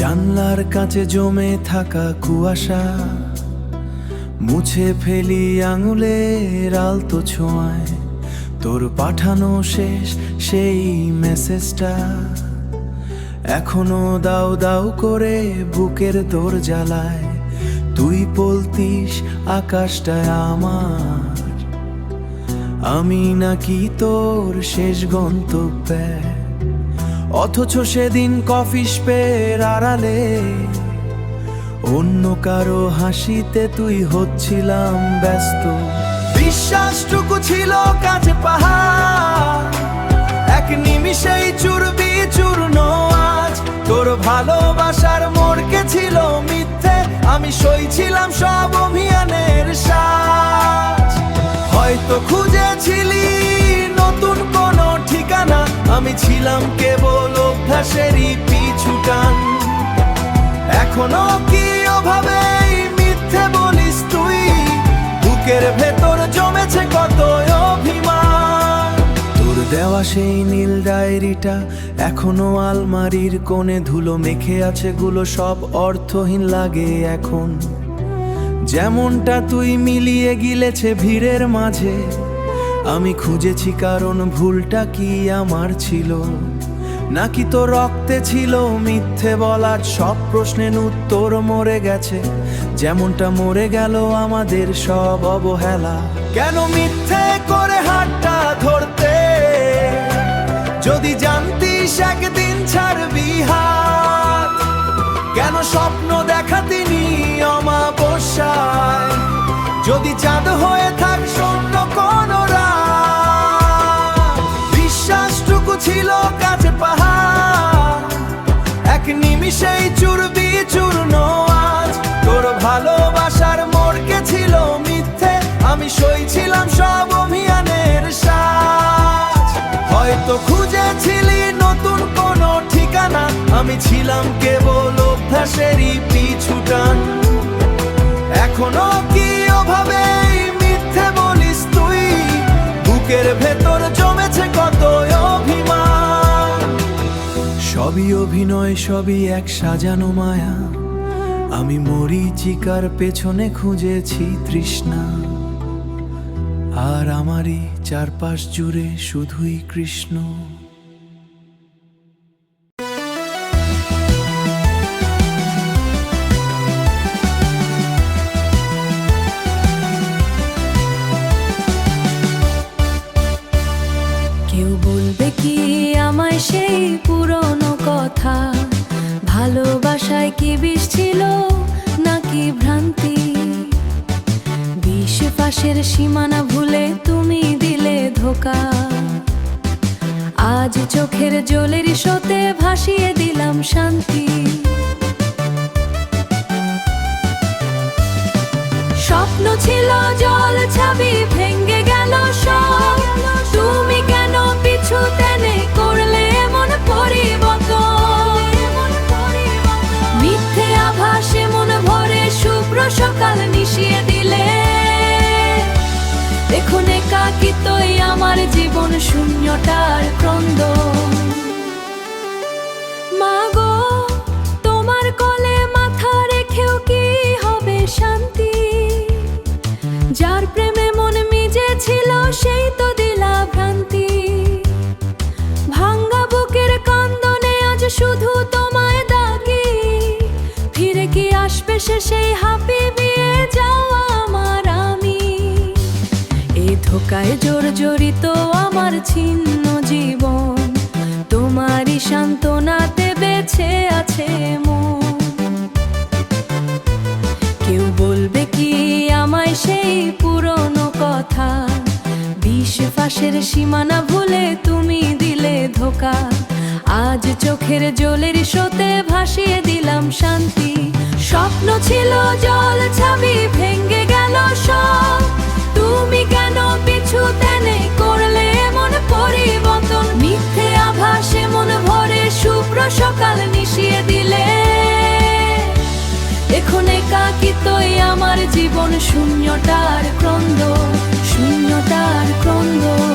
জানলার কাছে জমে থাকা কুয়াশা মুছে ফেলি আঙুলের আলতো ছোঁয়ায়। তোর পাঠানো শেষ সেই মেসেজটা এখনো দাউ দাউ করে বুকের দোর জ্বালায়। তুই বলতিস আকাশটায় আমার, আমি নাকি তোর শেষ গন্তব্যে। অথচ সেদিন কফি শপের আড়ালে অন্য কারো হাসিতে তুই হচ্ছিলাম ব্যস্ত। বিশ্বাসটুকু ছিল কাছে পাহাড়, এক নিমিষেই চুরবি চূর্ণ আজ। তোর ভালোবাসার মোড়কে ছিল মিথ্যে, আমি সইছিলাম সব অভিযানের সাজ। হয়তো খুঁজেছিলি নতুন কোনো ঠিকানা, আমি ছিলাম কেবল অভ্যাসেরই পিছুটান। এখনো কি ওভাবেই মিথ্যে বলিস তুই? বুকের ভেতর জমেছে কত অভিমান। তোর দেওয়া সেই নীল ডায়েরিটা এখনো আলমারির কোণে ধুলো মেখে আছে, গুলো সব অর্থহীন লাগে এখন। যেমনটা তুই মিলিয়ে গিলেছে ভিড়ের মাঝে, আমি খুঁজেছি কারণ ভুলটা কি আমার ছিল, নাকি তো রক্তে ছিল মিথ্যে বলার সব প্রশ্নের উত্তর মরে গেছে, যেমনটা মরে গেল আমাদের সব অবহেলা। কেন মিথ্যে করে হাতটা ধরতে, যদি জানতিস একদিন ছাড়বি হাত? কেন স্বপ্ন দেখাতিনি অমাবস্যায়, যদি চাঁদ হয়ে থাক শূন্য কোন রাত? বিশ্বাসটুকু ছিল কাছে পাহাড়, এক নিমিষেই চুরবি চূর্ণ আজ। তোর ভালোবাসার মোড়কে ছিল মিথ্যে, আমি সইছিলাম সব অভিযানের সাজ। হয়তো খুঁজেছিলি নতুন কোনো ঠিকানা, আমি ছিলাম কেবল অভ্যাসেরই পিছুটান। এখনো কি ওভাবেই মিথ্যে বলিস তুই? বুকের ভেতর জমেছে কত অভিমান। সবই অভিনয়, সবই এক সাজানো মায়া, আমি মরীচিকার পেছনে খুঁজেছি তৃষ্ণা। আর আমারই চারপাশ জুড়ে শুধুই কৃষ্ণ। কেউ বলবে কি আমায় সেই পুরনো কথা, ভালোবাসায় কি বিষ ছিল নাকি ভ্রান্তি? বিষ ফাঁসের সীমানা ভুলে তুমি দিলে ধোঁকা, আজ চোখের জলের স্রোতে ভাসিয়ে দিলাম শান্তি। স্বপ্ন ছিল জল ছাবি ভেঙে গেল সব, তুমি কেন পিছু টেনে করলে এমন পরিবর্তন? মিথ্যে আভাসে মন ভরে শুভ্র সকাল মিশিয়ে দিলে। এখন একাকিত্বই আমার জীবন শূন্যতার ক্রন্দন। মাগো তোমার কোলে মাথা রেখেও কি হবে শান্তি? যার প্রেমে মন মিজে ছিল সেই তো দিলা ভ্রান্তি। ভাঙ্গা বুকের কান্দনে আজ শুধু তোমায় দাগি, ফিরে কি আসবে সে সেই হাঁপি বিয়ে যাওয়া আমার আমি? এই ধোকায় জর্জরিত আমার ছিন্ন জীবন, তোমারই সান্ত্বনাতে বেঁচে আছে মন। কেউ বলবে কি আমায় সেই পুরনো কথা, বিষ ফাঁসের সীমানা ভুলে তুমি দিলে ধোঁকা, আজ চোখের জলের স্রোতে ভাসিয়ে দিলাম শান্তি। স্বপ্ন ছিল জল ছাবি ভেঙে গেল সব, তুমি কেন পিছু টেনে করলে এমন পরিবর্তন? মিথ্যে আভাসে মন ভরে শুভ্র সকাল মিশিয়ে দিলে। এখন একাকিত্বই আমার জীবন শূন্যতার ক্রন্দন, শূন্যতার ক্রন্দন।